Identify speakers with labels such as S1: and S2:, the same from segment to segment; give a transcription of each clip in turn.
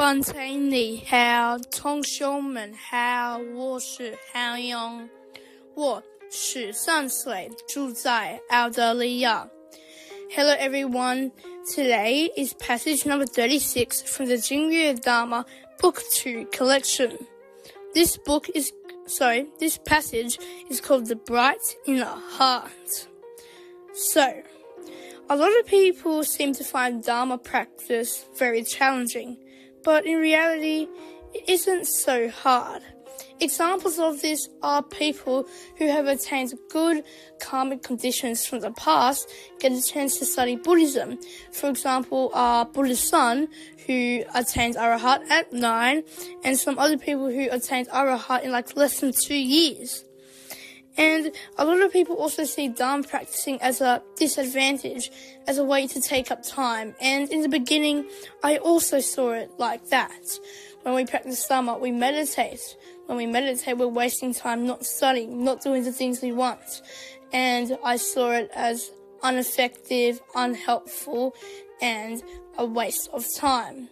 S1: Bante Ni Hao Tong Xiumen Hao Wo Shi Hao Yong Wo Shi San Sui Zhu Zai Ao De Li Ya. Hello everyone, today is passage number 36 from the Jing Yue Dhamma Book 2 Collection. This passage is called The Bright Inner Heart. So, a lot of people seem to find Dharma practice very challenging, but in reality, it isn't so hard. Examples of this are people who have attained good karmic conditions from the past get a chance to study Buddhism. For example, Buddha's son, who attained Arahat at 9, and some other people who attained Arahat in less than 2 years. And a lot of people also see Dharma practicing as a disadvantage, as a way to take up time. And in the beginning, I also saw it like that. When we practice Dharma, we meditate. When we meditate, we're wasting time not studying, not doing the things we want. And I saw it as ineffective, unhelpful, and a waste of time.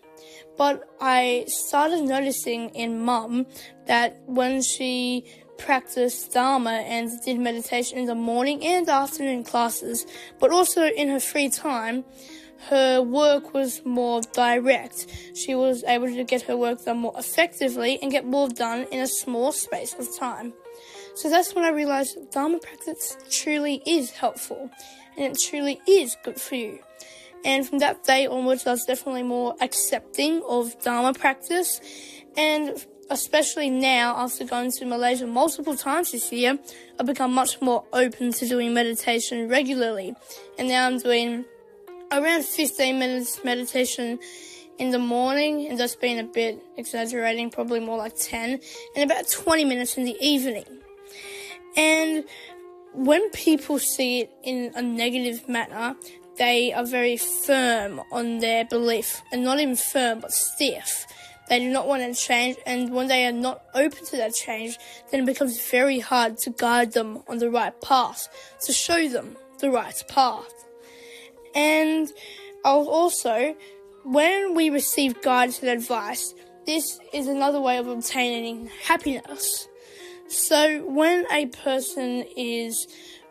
S1: But I started noticing in Mum that when she practiced Dharma and did meditation in the morning and afternoon classes, but also in her free time, her work was more direct. She was able to get her work done more effectively and get more done in a small space of time. So that's when I realized Dharma practice truly is helpful and it truly is good for you. And from that day onwards, I was definitely more accepting of Dharma practice, and especially now, after going to Malaysia multiple times this year, I've become much more open to doing meditation regularly. And now I'm doing around 15 minutes meditation in the morning, and that's been a bit exaggerating, probably more like 10, and about 20 minutes in the evening. And when people see it in a negative manner, they are very firm on their belief, and not even firm, but stiff. They do not want to change, and when they are not open to that change, then it becomes very hard to guide them on the right path, to show them the right path. And also, when we receive guidance and advice, this is another way of obtaining happiness. So when a person is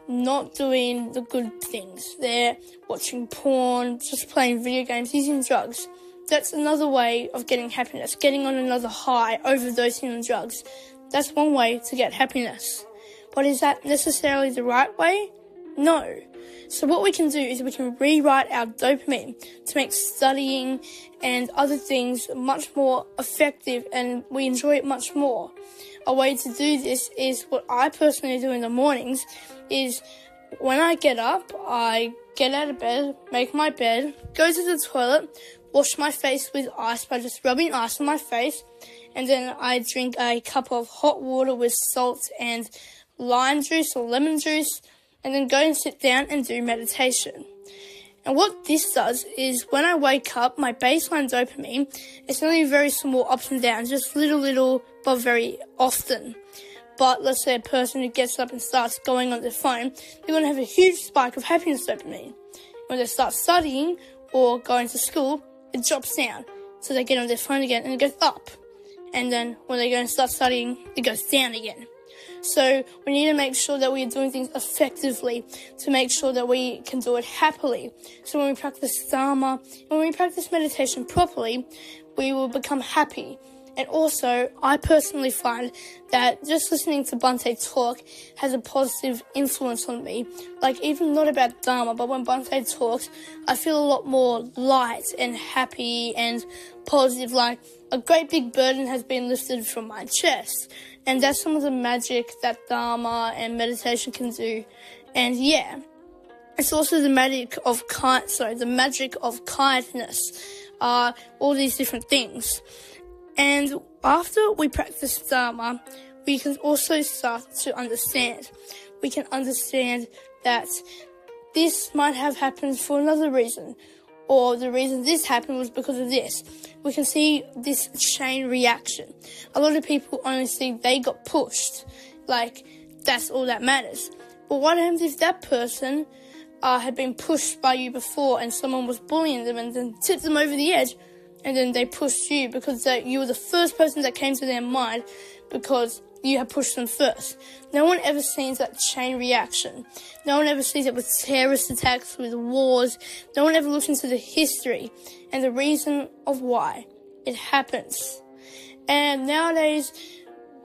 S1: not doing the good things, they're watching porn, just playing video games, using drugs, that's another way of getting happiness, getting on another high, overdosing on drugs. That's one way to get happiness. But is that necessarily the right way? No. So what we can do is we can rewrite our dopamine to make studying and other things much more effective, and we enjoy it much more. A way to do this is what I personally do in the mornings is when I get up, I get out of bed, make my bed, go to the toilet, wash my face with ice by just rubbing ice on my face, and then I drink a cup of hot water with salt and lime juice or lemon juice, and then go and sit down and do meditation. And what this does is when I wake up, my baseline dopamine is only very small ups and downs, just little, but very often. But let's say a person who gets up and starts going on their phone, they're going to have a huge spike of happiness dopamine. When they start studying or going to school, it drops down. So they get on their phone again and it goes up. And then when they go and start studying, it goes down again. So we need to make sure that we are doing things effectively to make sure that we can do it happily. So when we practice Dharma, when we practice meditation properly, we will become happy. And also, I personally find that just listening to Bante talk has a positive influence on me. Even not about Dharma, but when Bante talks, I feel a lot more light and happy and positive, like a great big burden has been lifted from my chest. And that's some of the magic that Dharma and meditation can do. And yeah, it's also the magic of kindness, all these different things. And after we practice Dharma, we can also start to understand. We can understand that this might have happened for another reason, or the reason this happened was because of this. We can see this chain reaction. A lot of people only see they got pushed, that's all that matters. But what happens if that person had been pushed by you before and someone was bullying them and then tipped them over the edge? and then they pushed you because you were the first person that came to their mind because you have pushed them first. No one ever sees that chain reaction. No one ever sees it with terrorist attacks, with wars. No one ever looks into the history and the reason of why it happens. And nowadays,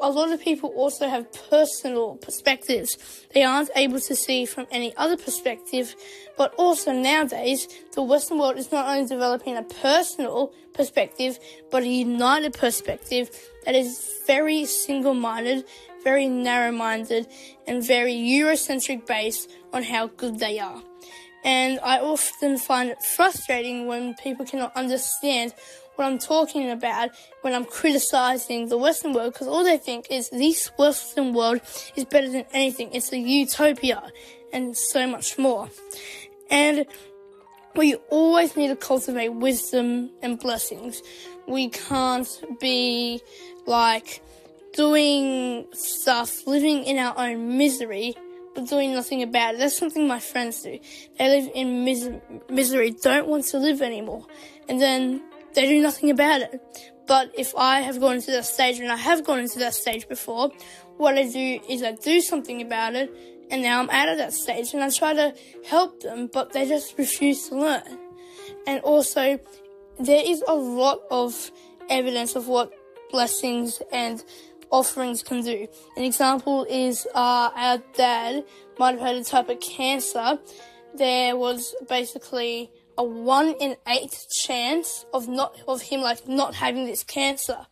S1: a lot of people also have personal perspectives. They aren't able to see from any other perspective, but also nowadays, the Western world is not only developing a personal perspective, but a united perspective that is very single-minded, very narrow-minded, and very Eurocentric based on how good they are. And I often find it frustrating when people cannot understand what I'm talking about when I'm criticizing the Western world, because all they think is this Western world is better than anything. It's a utopia and so much more. And we always need to cultivate wisdom and blessings. We can't be doing stuff, living in our own misery, but doing nothing about it. That's something my friends do. They live in misery, don't want to live anymore, and then they do nothing about it. But if I have gone into that stage, and I have gone into that stage before, what I do is I do something about it, and now I'm out of that stage, and I try to help them, but they just refuse to learn. And also, there is a lot of evidence of what blessings and offerings can do. An example is our dad might have had a type of cancer. There was basically a 1 in 8 chance of him not having this cancer.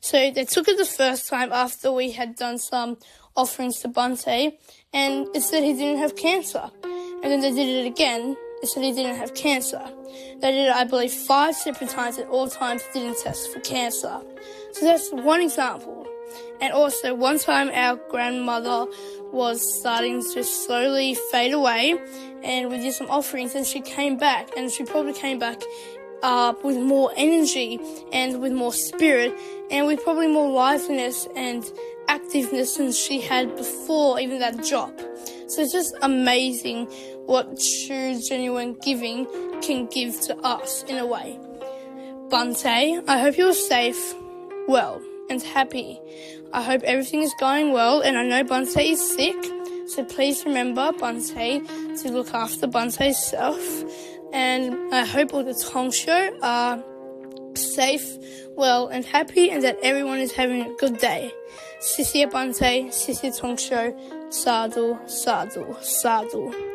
S1: So they took it the first time after we had done some offerings to Bante, and it said he didn't have cancer. And then they did it again, it said he didn't have cancer. They did it, I believe, 5 separate times, at all times didn't test for cancer. So that's one example. And also, one time our grandmother was starting to slowly fade away, and we did some offerings, and she came back, and she probably came back with more energy and with more spirit, and with probably more liveliness and activeness than she had before even that job. So it's just amazing what true, genuine giving can give to us in a way. Bante, I hope you're safe, well, and happy. I hope everything is going well, and I know Bante is sick, so please remember, Bante, to look after Bante's self. And I hope all the Tongsho are safe, well, and happy, and that everyone is having a good day. Sisia Bante, Sisia Tongsho, Sadhu, Sadhu, Sadhu.